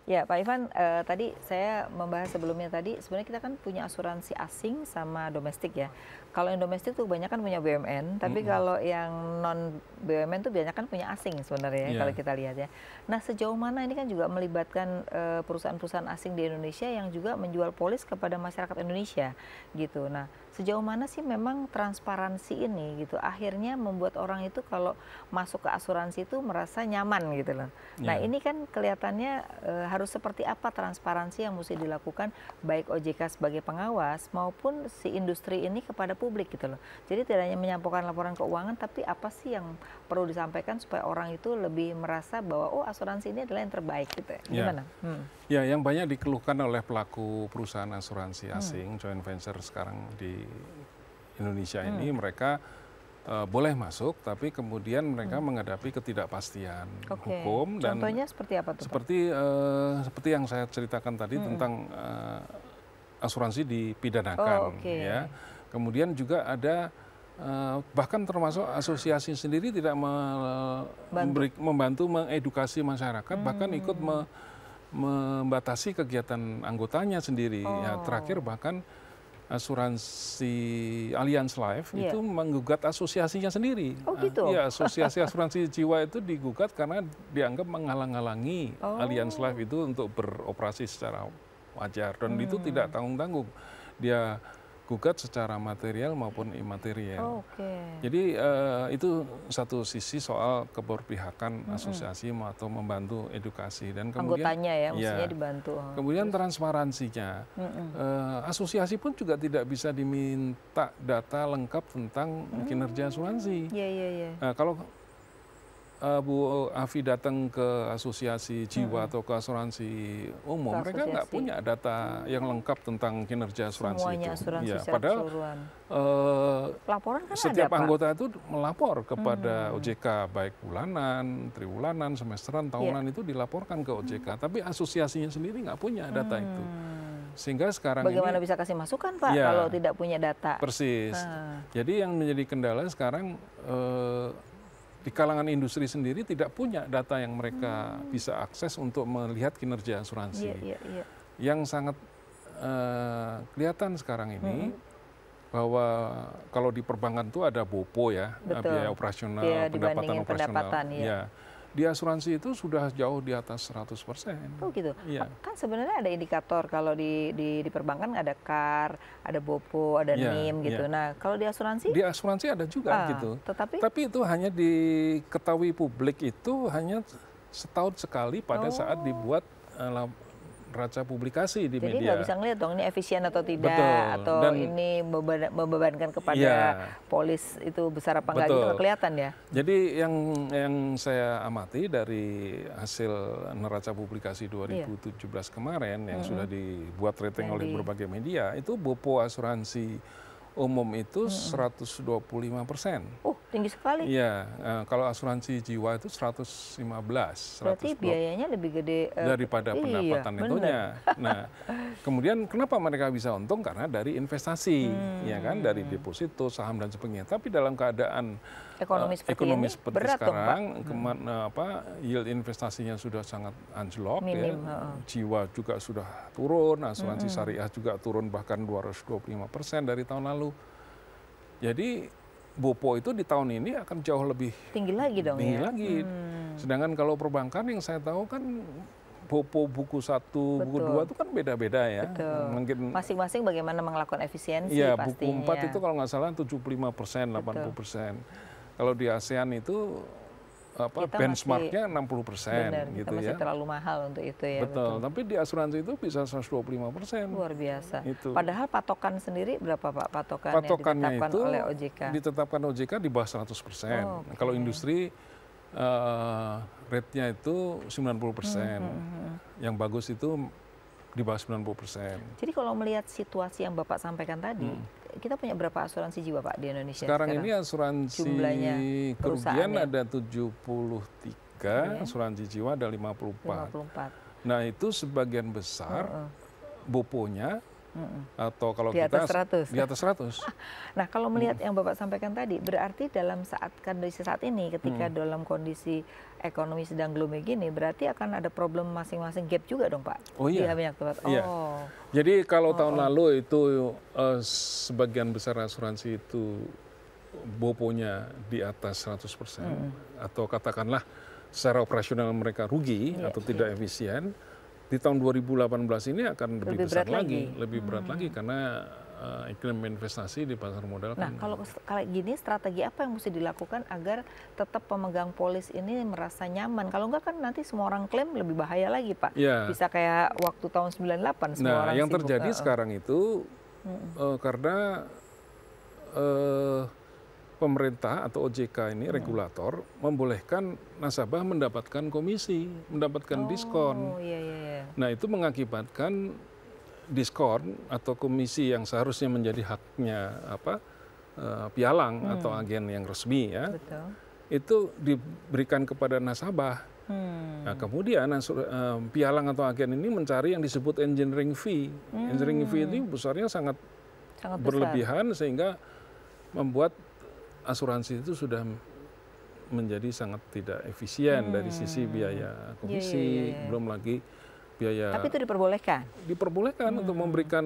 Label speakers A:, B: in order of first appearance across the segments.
A: Ya, Pak Ivan, tadi saya membahas sebelumnya tadi, sebenarnya kita kan punya asuransi asing sama domestik ya. Kalau yang domestik tuh banyak kan punya BUMN, tapi
B: Mhm,
A: kalau yang non BUMN tuh banyak kan punya asing sebenarnya ya, kalau
B: iya
A: kita lihat ya. Nah, sejauh mana ini kan juga melibatkan perusahaan-perusahaan asing di Indonesia yang juga menjual polis kepada masyarakat Indonesia gitu. Nah, sejauh mana sih memang transparansi ini gitu akhirnya membuat orang itu kalau masuk ke asuransi itu merasa nyaman gitu loh. Nah,
B: iya
A: ini kan kelihatannya harus seperti apa transparansi yang mesti dilakukan baik OJK sebagai pengawas maupun si industri ini kepada publik gitu loh. Jadi tidak hanya menyampaikan laporan keuangan, tapi apa sih yang perlu disampaikan supaya orang itu lebih merasa bahwa oh asuransi ini adalah yang terbaik gitu ya.
B: iya.
A: Gimana?
B: Ya, yang banyak dikeluhkan oleh pelaku perusahaan asuransi
A: Hmm.
B: asing, joint venture sekarang di Indonesia ini,
A: Hmm.
B: mereka boleh masuk, tapi kemudian mereka
A: Hmm.
B: menghadapi ketidakpastian
A: Oke.
B: hukum dan
A: Contohnya seperti apa tuh, Pak?
B: seperti yang saya ceritakan tadi
A: Hmm.
B: tentang asuransi
A: Oh,
B: dipidanakan,
A: oke.
B: ya. Kemudian juga ada bahkan termasuk asosiasi sendiri tidak
A: Bantu.
B: membantu mengedukasi masyarakat, bahkan ikut
A: Hmm.
B: membatasi kegiatan anggotanya sendiri. Ya, terakhir
A: Oh,
B: bahkan asuransi Allianz Life
A: iya.
B: itu menggugat asosiasinya sendiri.
A: Oh gitu.
B: Iya, asosiasi asuransi jiwa itu digugat karena dianggap menghalang-halangi Allianz
A: Oh.
B: Life itu untuk beroperasi secara wajar dan itu tidak
A: Hmm.
B: tanggung-tanggung. Dia gugat secara material maupun imaterial.
A: Oke.
B: Jadi itu satu sisi soal keberpihakan
A: Hmm.
B: asosiasi atau membantu edukasi dan kemudian
A: Anggotanya ya, mestinya
B: ya
A: dibantu.
B: kemudian
A: Terus.
B: transparansinya.
A: Hmm.
B: Asosiasi pun juga tidak bisa diminta data lengkap tentang kinerja
A: Hmm.
B: asuransi.
A: Iya, iya, iya.
B: Kalau Bu Afi datang ke asosiasi jiwa
A: Hmm.
B: atau ke asuransi umum,
A: Ke
B: mereka nggak
A: asosiasi.
B: punya data yang lengkap tentang kinerja asuransi itu.
A: Semuanya asuransi
B: Ya,
A: secara
B: padahal
A: keseluruhan.
B: eh,
A: Laporan kan ada,
B: setiap
A: Pak.
B: anggota itu melapor kepada
A: Hmm.
B: OJK, baik bulanan, triwulanan, semesteran,
A: Iya.
B: tahunan itu dilaporkan ke OJK. Tapi asosiasinya sendiri nggak punya data itu.
A: Hmm.
B: Sehingga sekarang
A: Bagaimana
B: ini,
A: bisa kasih masukan, Pak, kalau
B: ya
A: tidak punya data?
B: persis.
A: Ah.
B: Jadi yang menjadi kendala sekarang di kalangan industri sendiri tidak punya data yang mereka bisa akses untuk melihat kinerja asuransi.
A: Iya, iya, iya.
B: Yang sangat kelihatan sekarang ini
A: Hmm.
B: bahwa kalau di perbankan itu ada BOPO ya, biaya
A: Betul.
B: operasional,
A: Dia
B: pendapatan
A: dibandingin
B: operasional.
A: pendapatan, ya.
B: Ya, di asuransi itu sudah jauh di atas 100%.
A: Oh gitu.
B: Iya,
A: Kan sebenarnya ada indikator kalau di perbankan ada KAR, ada BOPO, ada
B: iya,
A: NIM
B: iya.
A: gitu. Nah, kalau di asuransi,
B: Di asuransi ada juga gitu.
A: tetapi
B: Tapi itu hanya diketahui publik itu hanya setahun sekali pada saat
A: oh,
B: dibuat neraca publikasi di
A: jadi nggak
B: media.
A: bisa ngeliat dong ini efisien atau tidak,
B: Betul.
A: atau
B: Dan
A: ini membebankan kepada
B: iya,
A: polis itu besar apa enggak gitu
B: betul.
A: nggak kelihatan ya?
B: Jadi yang saya amati dari hasil neraca publikasi
A: Iya.
B: 2017 kemarin yang sudah
A: Mm-mm.
B: dibuat rating
A: Yang
B: oleh
A: di
B: berbagai media, itu BOPO asuransi umum itu 125%.
A: tinggi sekali.
B: Iya, kalau asuransi jiwa itu 115,
A: Berarti
B: 120
A: biayanya lebih gede.
B: daripada
A: Iya,
B: pendapatan
A: bener.
B: itunya. Nah, kemudian kenapa mereka bisa untung? Karena dari investasi, ya kan, dari deposito, saham dan sebagainya. Tapi dalam keadaan
A: Ekonomi seperti
B: ekonomi
A: ini
B: seperti
A: berat dong, Pak.
B: sekarang, yield investasinya sudah sangat anjlok, ya.
A: Minim. Heeh.
B: Jiwa juga sudah turun, asuransi syariah juga turun bahkan 225% dari tahun lalu. Jadi BOPO itu di tahun ini akan jauh lebih
A: Tinggi lagi dong
B: tinggi
A: ya.
B: lagi. Sedangkan kalau perbankan yang saya tahu kan BOPO buku 1, buku 2
A: Betul.
B: itu kan beda-beda ya.
A: Betul.
B: Mungkin
A: Masing-masing bagaimana melakukan efisiensi
B: ya buku
A: pastinya.
B: 4 itu kalau nggak salah 75%, 80%. Kalau di ASEAN itu
A: Kita
B: benchmarknya 60%
A: benar, kita
B: gitu
A: masih
B: ya.
A: terlalu mahal untuk itu ya.
B: Betul, tapi di asuransi itu bisa 125%.
A: Luar biasa.
B: Itu.
A: Padahal patokan sendiri berapa, Pak? Patokan yang
B: Patokannya
A: ditetapkan
B: itu
A: oleh OJK.
B: ditetapkan OJK di bawah 100%.
A: Oh, oke.
B: Kalau industri rate-nya itu 90%. Yang bagus itu di bawah 90%.
A: Jadi kalau melihat situasi yang Bapak sampaikan tadi, kita punya berapa asuransi jiwa, Pak, di Indonesia
B: Sekarang ini asuransi
A: jumlahnya
B: kerugian
A: perusahaannya?
B: ada 73, asuransi jiwa ada 54.
A: 54.
B: Nah itu sebagian besar BOPO-nya atau kalau
A: di atas
B: kita
A: 100.
B: di atas 100.
A: Nah, kalau melihat yang Bapak sampaikan tadi, berarti dalam kondisi saat ini, ketika dalam kondisi ekonomi sedang gloomy gini, berarti akan ada problem masing-masing gap juga dong Pak?
B: Oh iya.
A: Di minyak tepat.
B: Iya. Jadi kalau tahun lalu itu sebagian besar asuransi itu boponya di atas 100%, atau katakanlah secara operasional mereka rugi atau tidak efisien. Di tahun 2018 ini akan lebih besar lagi, lebih berat lagi karena iklim investasi di pasar modal.
A: Nah, kalau gini strategi apa yang mesti dilakukan agar tetap pemegang polis ini merasa nyaman? Kalau enggak kan nanti semua orang klaim lebih bahaya lagi Pak.
B: Ya.
A: Bisa kayak waktu tahun 98 semua orang
B: yang
A: sibuk.
B: terjadi sekarang itu karena pemerintah atau OJK ini regulator membolehkan nasabah mendapatkan komisi, mendapatkan diskon.
A: Iya.
B: Nah, itu mengakibatkan diskon atau komisi yang seharusnya menjadi haknya pialang atau agen yang resmi ya.
A: Betul.
B: Itu diberikan kepada nasabah. Nah, kemudian pialang atau agen ini mencari yang disebut engineering fee. Engineering fee itu besarnya sangat berlebihan sehingga membuat asuransi itu sudah menjadi sangat tidak efisien dari sisi biaya komisi, belum lagi biaya.
A: Tapi itu diperbolehkan?
B: Diperbolehkan untuk memberikan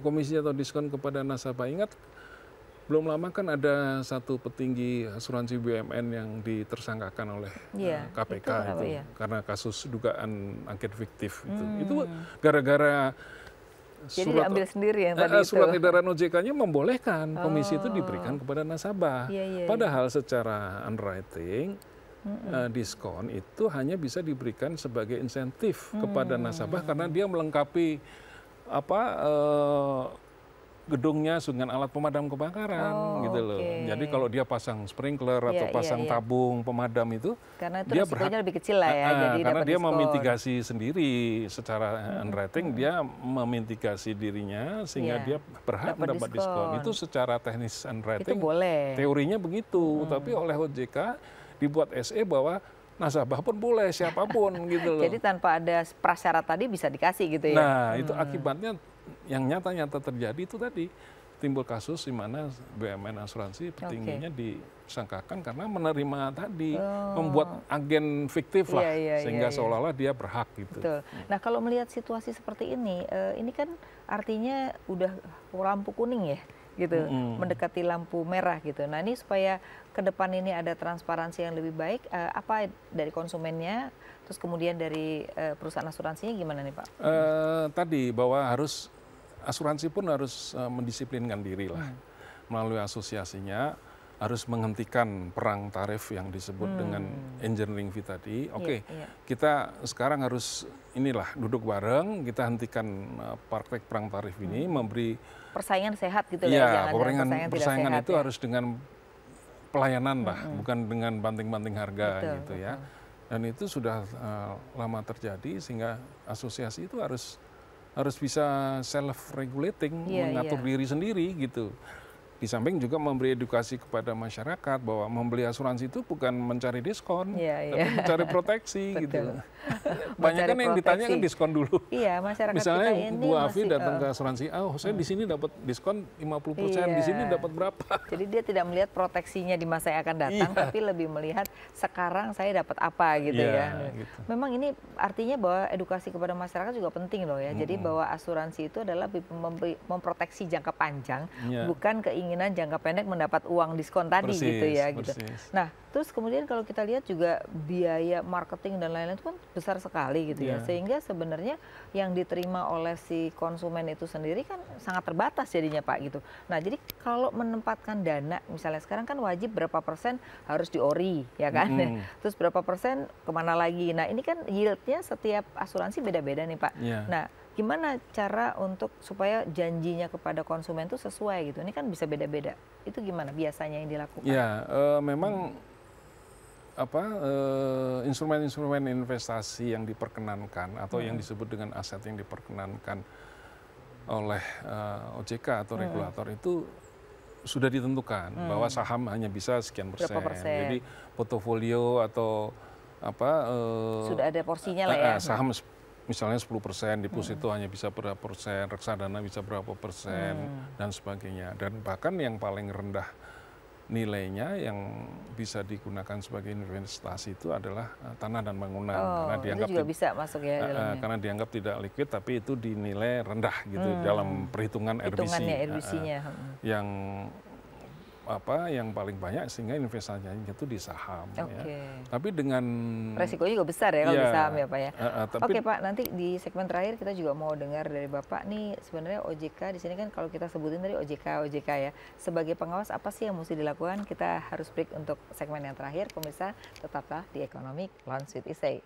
B: komisi atau diskon kepada nasabah. Ingat, belum lama kan ada satu petinggi asuransi BUMN yang ditersangkakan oleh KPK itu karena kasus dugaan angket fiktif itu. Itu gara-gara
A: jadi diambil sendiri yang tadi itu.
B: Surat edaran OJK-nya membolehkan komisi itu diberikan kepada nasabah. Padahal secara underwriting diskon itu hanya bisa diberikan sebagai insentif kepada nasabah karena dia melengkapi gedungnya dengan alat pemadam kebakaran gitu loh. Jadi kalau dia pasang sprinkler atau pasang tabung pemadam itu,
A: karena itu
B: dia
A: resikonya lebih kecil lah ya. Jadi
B: karena dia
A: diskon.
B: Memitigasi sendiri secara underwriting, dia memitigasi dirinya sehingga dia berhak mendapat diskon. Itu secara teknis underwriting.
A: Itu boleh.
B: Teorinya begitu, tapi oleh OJK dibuat SE bahwa nasabah pun boleh siapapun gitu loh.
A: Jadi tanpa ada prasyarat tadi bisa dikasih gitu ya.
B: Nah, itu akibatnya yang nyata-nyata terjadi itu tadi timbul kasus di mana BUMN asuransi petingginya disangkakan karena menerima tadi membuat agen fiktif lah sehingga seolah-olah dia berhak gitu.
A: Betul. Nah, kalau melihat situasi seperti ini kan artinya udah lampu kuning ya gitu, mendekati lampu merah gitu. Nah, ini supaya ke depan ini ada transparansi yang lebih baik, apa dari konsumennya, terus kemudian dari perusahaan asuransinya gimana nih Pak?
B: Tadi bahwa asuransi pun harus mendisiplinkan diri lah melalui asosiasinya, harus menghentikan perang tarif yang disebut dengan engineering fee tadi. Kita sekarang harus duduk bareng, kita hentikan praktek perang tarif ini, memberi
A: persaingan sehat gitu ya.
B: Persaingan itu harus dengan pelayanan lah, bukan dengan banting-banting harga gitu ya. Dan itu sudah lama terjadi sehingga asosiasi itu harus bisa self-regulating, mengatur diri sendiri gitu. Di samping juga memberi edukasi kepada masyarakat bahwa membeli asuransi itu bukan mencari diskon, tapi mencari proteksi gitu. Banyak kan yang ditanya kan diskon dulu.
A: Iya, masyarakat
B: misalnya
A: kita ini
B: Bu Afi datang ke asuransi, saya di sini dapat diskon 50%, di sini dapat berapa?
A: Jadi dia tidak melihat proteksinya di masa yang akan datang, tapi lebih melihat sekarang saya dapat apa gitu ya. Gitu. Memang ini artinya bahwa edukasi kepada masyarakat juga penting loh ya. Jadi bahwa asuransi itu adalah memproteksi jangka panjang, bukan keinginan jangka pendek mendapat uang diskon tadi gitu ya. Gitu. Nah, terus kemudian kalau kita lihat juga biaya marketing dan lain-lain itu kan besar sekali gitu ya. Sehingga sebenarnya yang diterima oleh si konsumen itu sendiri kan sangat terbatas jadinya Pak gitu. Nah, jadi kalau menempatkan dana, misalnya sekarang kan wajib berapa persen harus di ori ya kan. Terus berapa persen kemana lagi. Nah, ini kan yieldnya setiap asuransi beda-beda nih Pak. Nah, gimana cara untuk supaya janjinya kepada konsumen itu sesuai gitu? Ini kan bisa beda-beda. Itu gimana biasanya yang dilakukan?
B: Ya, memang instrumen-instrumen investasi yang diperkenankan atau yang disebut dengan aset yang diperkenankan oleh OJK atau regulator itu sudah ditentukan bahwa saham hanya bisa sekian persen. Jadi portofolio atau
A: sudah ada porsinya lah ya.
B: Saham misalnya 10%, deposito hanya bisa berapa persen, reksadana bisa berapa persen, dan sebagainya. Dan bahkan yang paling rendah nilainya yang bisa digunakan sebagai investasi itu adalah tanah dan bangunan, karena dianggap
A: itu juga bisa masuk ya dalamnya.
B: Karena dianggap tidak liquid, tapi itu dinilai rendah gitu dalam perhitungan RBC, yang yang paling banyak, sehingga investasinya itu di saham. Ya. Tapi dengan
A: resikonya juga besar ya kalau di saham ya Pak ya. Oke Pak, nanti di segmen terakhir kita juga mau dengar dari Bapak nih, sebenarnya OJK di sini kan kalau kita sebutin tadi OJK ya, sebagai pengawas apa sih yang mesti dilakukan? Kita harus break untuk segmen yang terakhir, pemirsa tetaplah di Economic Launch with Isay.